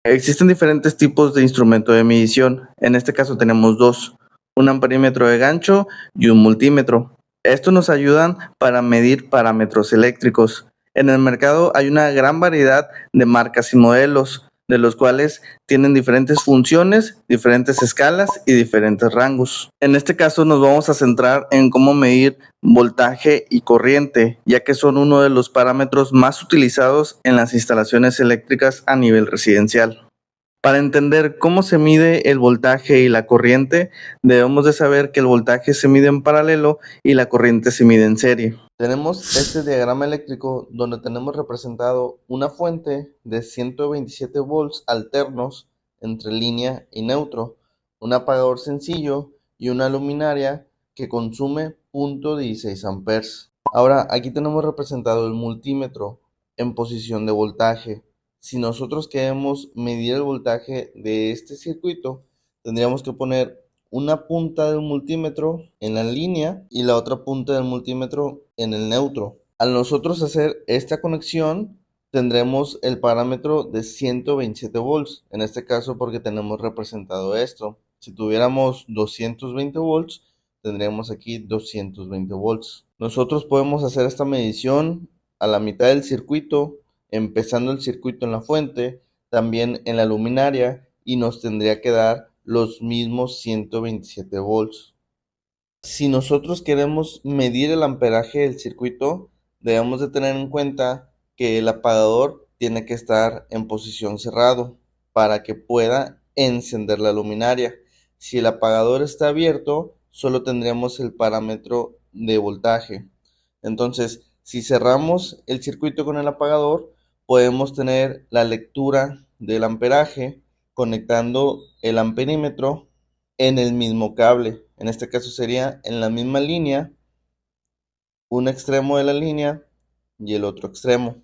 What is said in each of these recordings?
Existen diferentes tipos de instrumento de medición. En este caso tenemos dos, un amperímetro de gancho y un multímetro. Estos nos ayudan para medir parámetros eléctricos. En el mercado hay una gran variedad de marcas y modelos, de los cuales tienen diferentes funciones, diferentes escalas y diferentes rangos. En este caso nos vamos a centrar en cómo medir voltaje y corriente, ya que son uno de los parámetros más utilizados en las instalaciones eléctricas a nivel residencial. Para entender cómo se mide el voltaje y la corriente, debemos de saber que el voltaje se mide en paralelo y la corriente se mide en serie. Tenemos este diagrama eléctrico donde tenemos representado una fuente de 127 volts alternos entre línea y neutro, un apagador sencillo y una luminaria que consume 0.16 amperes. Ahora aquí tenemos representado el multímetro en posición de voltaje. Si nosotros queremos medir el voltaje de este circuito, tendríamos que poner una punta del multímetro en la línea y la otra punta del multímetro en el neutro. Al nosotros hacer esta conexión, tendremos el parámetro de 127 volts, en este caso porque tenemos representado esto. Si tuviéramos 220 volts, tendríamos aquí 220 volts. Nosotros podemos hacer esta medición a la mitad del circuito, empezando el circuito en la fuente, también en la luminaria, y nos tendría que dar los mismos 127 volts. Si nosotros queremos medir el amperaje del circuito, debemos de tener en cuenta que el apagador tiene que estar en posición cerrado para que pueda encender la luminaria. Si el apagador está abierto, solo tendremos el parámetro de voltaje. Entonces, si cerramos el circuito con el apagador, podemos tener la lectura del amperaje conectando el amperímetro en el mismo cable. En este caso sería en la misma línea, un extremo de la línea y el otro extremo.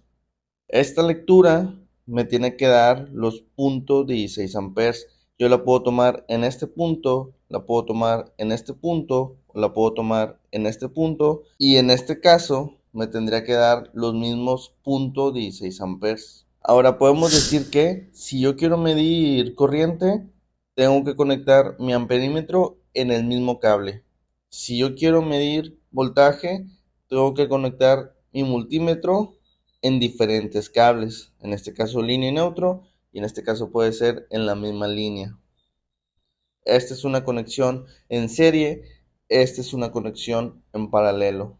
Esta lectura me tiene que dar los puntos 16 amperes. Yo la puedo tomar en este punto, la puedo tomar en este punto, la puedo tomar en este punto, y en este caso me tendría que dar los mismos puntos 16 amperes. Ahora podemos decir que si yo quiero medir corriente, tengo que conectar mi amperímetro en el mismo cable. Si yo quiero medir voltaje, tengo que conectar mi multímetro en diferentes cables, en este caso línea y neutro, y en este caso puede ser en la misma línea. Esta es una conexión en serie, esta es una conexión en paralelo.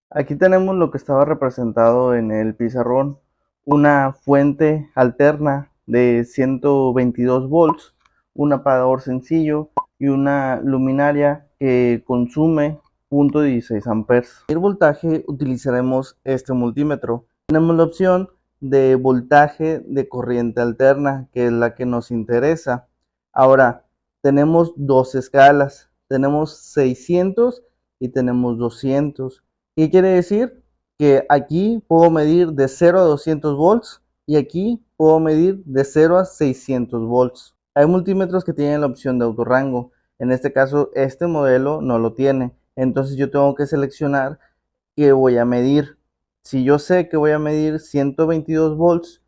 Aquí tenemos lo que estaba representado en el pizarrón, una fuente alterna de 122 volts, un apagador sencillo y una luminaria que consume 0.16 amperes. El voltaje utilizaremos este multímetro. Tenemos la opción de voltaje de corriente alterna, que es la que nos interesa. Ahora, tenemos dos escalas, tenemos 600 y tenemos 200. ¿Qué quiere decir? Que aquí puedo medir de 0 a 200 volts y aquí puedo medir de 0 a 600 volts. Hay multímetros que tienen la opción de autorrango. En este caso, este modelo no lo tiene. Entonces yo tengo que seleccionar qué voy a medir. Si yo sé que voy a medir 122 volts,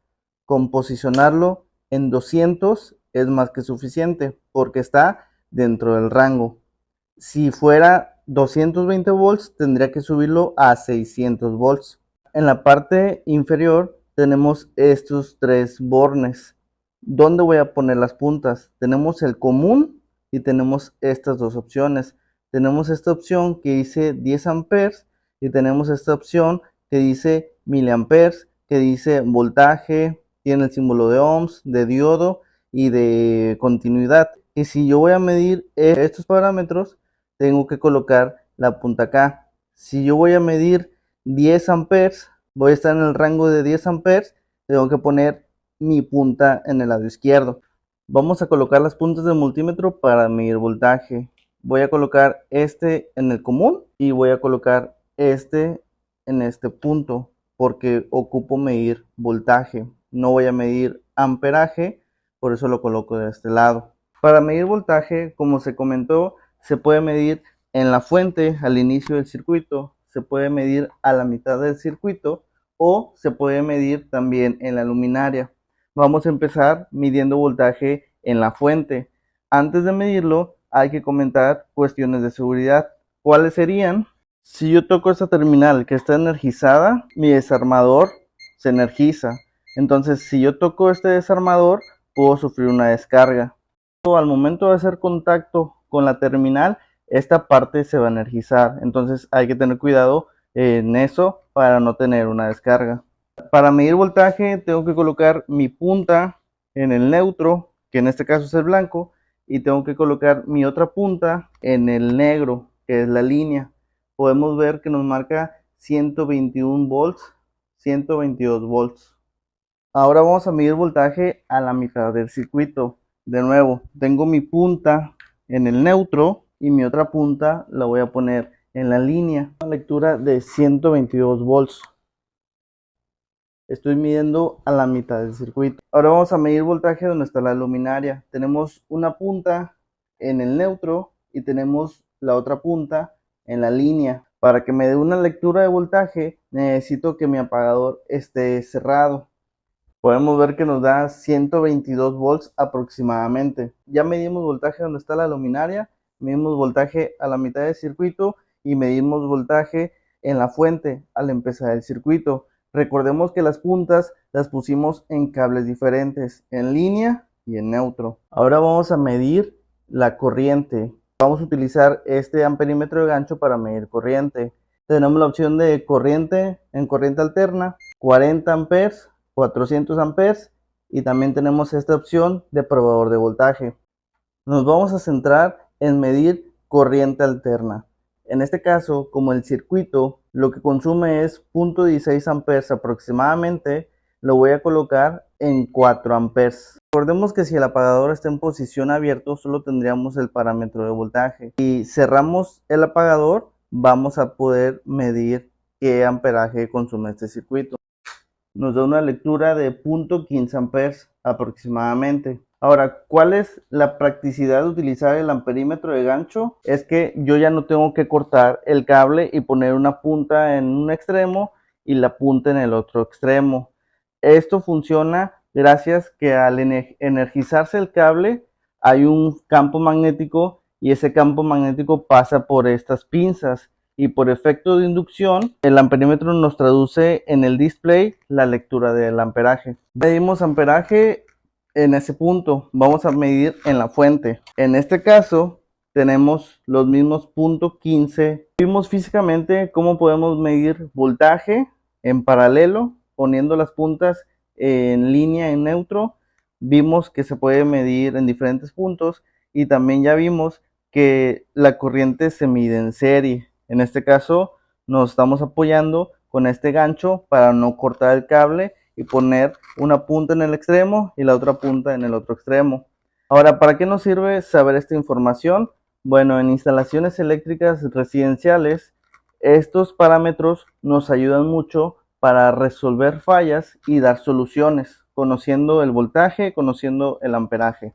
con posicionarlo en 200 es más que suficiente porque está dentro del rango. Si fuera 220 volts, tendría que subirlo a 600 volts. En la parte inferior tenemos estos tres bornes. ¿Dónde voy a poner las puntas? Tenemos el común y tenemos estas dos opciones. Tenemos esta opción que dice 10 amperes y tenemos esta opción que dice miliamperes, que dice voltaje, tiene el símbolo de ohms, de diodo y de continuidad. Y si yo voy a medir estos parámetros, tengo que colocar la punta acá. Si yo voy a medir 10 amperes, voy a estar en el rango de 10 amperes, tengo que poner mi punta en el lado izquierdo. Vamos a colocar las puntas del multímetro para medir voltaje. Voy a colocar este en el común y voy a colocar este en este punto porque ocupo medir voltaje. No voy a medir amperaje, por eso lo coloco de este lado. Para medir voltaje, como se comentó, se puede medir en la fuente al inicio del circuito, se puede medir a la mitad del circuito o se puede medir también en la luminaria. vamos a empezar midiendo voltaje en la fuente. Antes de medirlo, hay que comentar cuestiones de seguridad. ¿Cuáles serían? Si yo toco esta terminal que está energizada, mi desarmador se energiza. Entonces, si yo toco este desarmador, puedo sufrir una descarga. Al momento de hacer contacto con la terminal, esta parte se va a energizar. Entonces, hay que tener cuidado en eso para no tener una descarga. Para medir voltaje, tengo que colocar mi punta en el neutro, que en este caso es el blanco, y tengo que colocar mi otra punta en el negro, que es la línea. Podemos ver que nos marca 121 volts, 122 volts. Ahora vamos a medir voltaje a la mitad del circuito. De nuevo, tengo mi punta en el neutro y mi otra punta la voy a poner en la línea. Una lectura de 122 volts. Estoy midiendo a la mitad del circuito. Ahora vamos a medir voltaje donde está la luminaria. Tenemos una punta en el neutro y tenemos la otra punta en la línea. Para que me dé una lectura de voltaje, necesito que mi apagador esté cerrado. Podemos ver que nos da 122 volts aproximadamente. Ya medimos voltaje donde está la luminaria, medimos voltaje a la mitad del circuito y medimos voltaje en la fuente al empezar el circuito. Recordemos que las puntas las pusimos en cables diferentes, en línea y en neutro. Ahora vamos a medir la corriente. Vamos a utilizar este amperímetro de gancho para medir corriente. Tenemos la opción de corriente en corriente alterna, 40 amperes, 400 amperes, y también tenemos esta opción de probador de voltaje. Nos vamos a centrar en medir corriente alterna. En este caso, como el circuito lo que consume es 0.16 amperes aproximadamente, lo voy a colocar en 4 amperes. Recordemos que si el apagador está en posición abierta, solo tendríamos el parámetro de voltaje. Si cerramos el apagador, vamos a poder medir qué amperaje consume este circuito. Nos da una lectura de 0.15 amperes aproximadamente. Ahora, ¿cuál es la practicidad de utilizar el amperímetro de gancho? Es que yo ya no tengo que cortar el cable y poner una punta en un extremo y la punta en el otro extremo. Esto funciona gracias que al energizarse el cable hay un campo magnético y ese campo magnético pasa por estas pinzas. Y por efecto de inducción, el amperímetro nos traduce en el display la lectura del amperaje. Medimos amperaje en ese punto, vamos a medir en la fuente. En este caso, tenemos los mismos .15. Vimos físicamente cómo podemos medir voltaje en paralelo, poniendo las puntas en línea en neutro. Vimos que se puede medir en diferentes puntos y también ya vimos que la corriente se mide en serie. En este caso nos estamos apoyando con este gancho para no cortar el cable y poner una punta en el extremo y la otra punta en el otro extremo. Ahora, ¿para qué nos sirve saber esta información? Bueno, en instalaciones eléctricas residenciales, estos parámetros nos ayudan mucho para resolver fallas y dar soluciones, conociendo el voltaje, conociendo el amperaje.